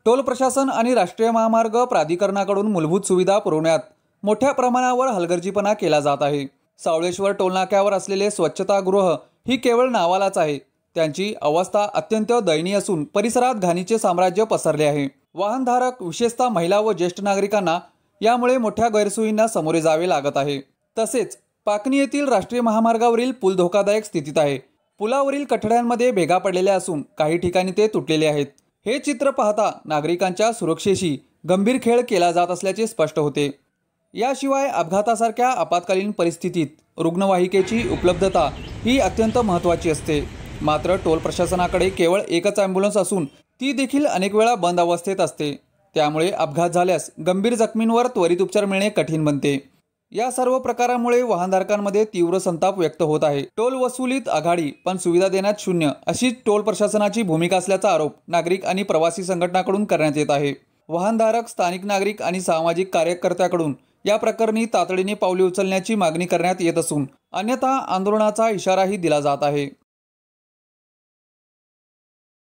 Toll प्रशासन आणि राष्ट्रीय महामार्ग प्राधिकरणाकडून मूलभूत सुविधा पुरवण्यात मोठ्या प्रमाणावर हलगर्जीपणा केला जात आहे। सावळेश्वर टोलनाक्यावर असलेले स्वच्छतागृह ही केवळ नावालाच आहे। त्यांची अवस्था अत्यंत दयनीय असून परिसरात घाणीचे साम्राज्य पसरले आहे। वाहनधारक विशेषतः महिला व ज्येष्ठ नागरिकांना यामुळे मोठ्या गैरसोयींना सामोरे जावे लागत आहे। तसेच पाकणी येथील राष्ट्रीय महामार्गावरील पूल धोकादायक स्थितीत आहे। पुलावरील कठड्यांमध्ये भेगा पडलेल्या असून काही ठिकाणी ते तुटलेले आहेत। हे चित्र पाहता नागरिकांच्या सुरक्षेशी गंभीर खेळ केला जात असल्याचे स्पष्ट होते। याशिवाय अपघातासारख्या आपत्कालीन परिस्थितीत रुग्णवाहिकेची उपलब्धता ही अत्यंत महत्त्वाची असते। मात्र टोल प्रशासनाकडे केवळ एकच ॲम्ब्युलन्स असून ती देखील अनेक वेळा बंद अवस्थेत असते। त्यामुळे अपघात झाल्यास गंभीर जखमींवर त्वरित उपचार मिळणे कठीण बनते। या सर्व प्रकारामुळे वाहनधारकांमध्ये तीव्र संताप व्यक्त होत आहे। टोल वसुलीत आघाडी पण सुविधा देण्यात शून्य अशी टोल प्रशासनाची भूमिका असल्याचा आरोप नागरिक आणि प्रवासी संघटनांकडून करण्यात येत आहे। वाहनधारक, स्थानिक नागरिक आणि सामाजिक कार्यकर्त्यांकडून या प्रकरणी तातडीने पावले उचलण्याची मागणी करण्यात येत असून अन्यथा आंदोलनाचा इशाराही दिला जात आहे।